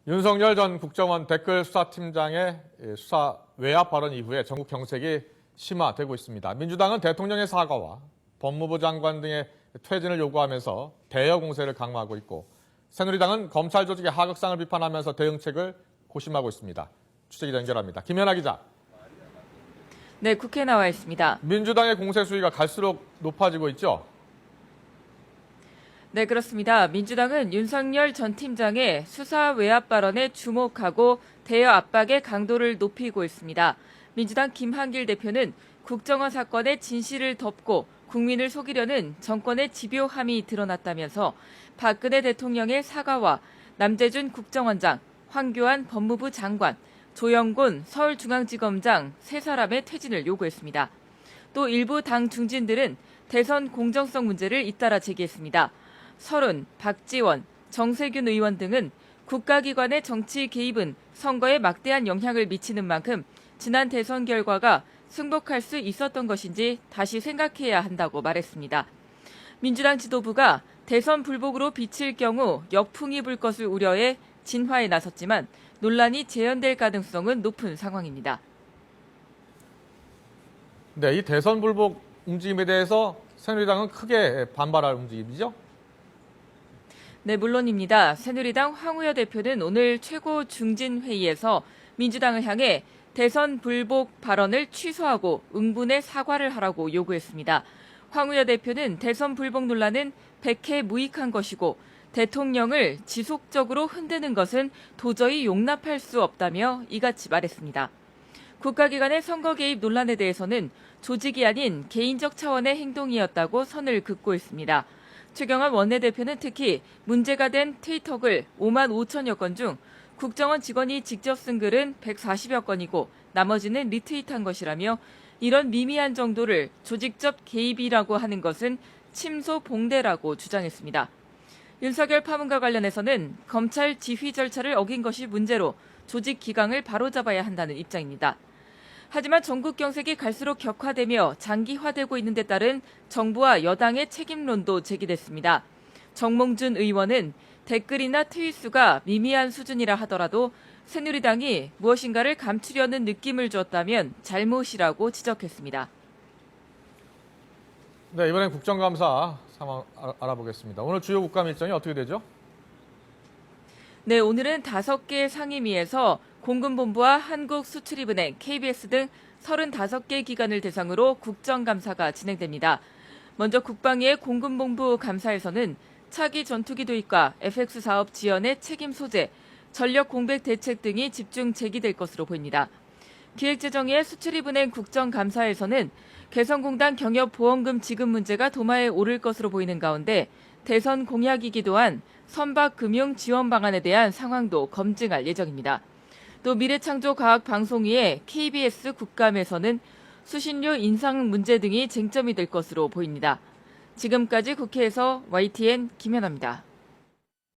윤석열 전 국정원 댓글수사팀장의 수사 외압 발언 이후에 전국 경색이 심화되고 있습니다. 민주당은 대통령의 사과와 법무부 장관 등의 퇴진을 요구하면서 대여 공세를 강화하고 있고, 새누리당은 검찰 조직의 하극상을 비판하면서 대응책을 고심하고 있습니다. 취재기자 연결합니다. 김연아 기자. 네, 국회에 나와 있습니다. 민주당의 공세 수위가 갈수록 높아지고 있죠? 네, 그렇습니다. 민주당은 윤석열 전 팀장의 수사 외압 발언에 주목하고 대여 압박의 강도를 높이고 있습니다. 민주당 김한길 대표는 국정원 사건의 진실을 덮고 국민을 속이려는 정권의 집요함이 드러났다면서 박근혜 대통령의 사과와 남재준 국정원장, 황교안 법무부 장관, 조영곤 서울중앙지검장 3사람의 퇴진을 요구했습니다. 또 일부 당 중진들은 대선 공정성 문제를 잇따라 제기했습니다. 설훈, 박지원, 정세균 의원 등은 국가기관의 정치 개입은 선거에 막대한 영향을 미치는 만큼 지난 대선 결과가 승복할 수 있었던 것인지 다시 생각해야 한다고 말했습니다. 민주당 지도부가 대선 불복으로 비칠 경우 역풍이 불 것을 우려해 진화에 나섰지만 논란이 재현될 가능성은 높은 상황입니다. 네, 이 대선 불복 움직임에 대해서 새누리당은 크게 반발할 움직임이죠? 네, 물론입니다. 새누리당 황우여 대표는 오늘 최고 중진회의에서 민주당을 향해 대선 불복 발언을 취소하고 응분의 사과를 하라고 요구했습니다. 황우여 대표는 대선 불복 논란은 백해 무익한 것이고 대통령을 지속적으로 흔드는 것은 도저히 용납할 수 없다며 이같이 말했습니다. 국가기관의 선거 개입 논란에 대해서는 조직이 아닌 개인적 차원의 행동이었다고 선을 긋고 있습니다. 최경환 원내대표는 특히 문제가 된 트위터글 5만 5천여 건 중 국정원 직원이 직접 쓴 글은 140여 건이고 나머지는 리트윗한 것이라며 이런 미미한 정도를 조직적 개입이라고 하는 것은 침소봉대라고 주장했습니다. 윤석열 파문과 관련해서는 검찰 지휘 절차를 어긴 것이 문제로 조직 기강을 바로잡아야 한다는 입장입니다. 하지만 전국 경색이 갈수록 격화되며 장기화되고 있는 데 따른 정부와 여당의 책임론도 제기됐습니다. 정몽준 의원은 댓글이나 트윗 수가 미미한 수준이라 하더라도 새누리당이 무엇인가를 감추려는 느낌을 줬다면 잘못이라고 지적했습니다. 네, 이번엔 국정감사 상황 알아보겠습니다. 오늘 주요 국감 일정이 어떻게 되죠? 네, 오늘은 5개 상임위에서 공군본부와 한국수출입은행, KBS 등 35개 기관을 대상으로 국정감사가 진행됩니다. 먼저 국방위의 공군본부 감사에서는 차기 전투기 도입과 FX 사업 지연의 책임 소재, 전력 공백 대책 등이 집중 제기될 것으로 보입니다. 기획재정위의 수출입은행 국정감사에서는 개성공단 경협보험금 지급 문제가 도마에 오를 것으로 보이는 가운데 대선 공약이기도 한 선박금융 지원 방안에 대한 상황도 검증할 예정입니다. 또 미래창조과학방송위의 KBS 국감에서는 수신료 인상 문제 등이 쟁점이 될 것으로 보입니다. 지금까지 국회에서 YTN 김연아입니다.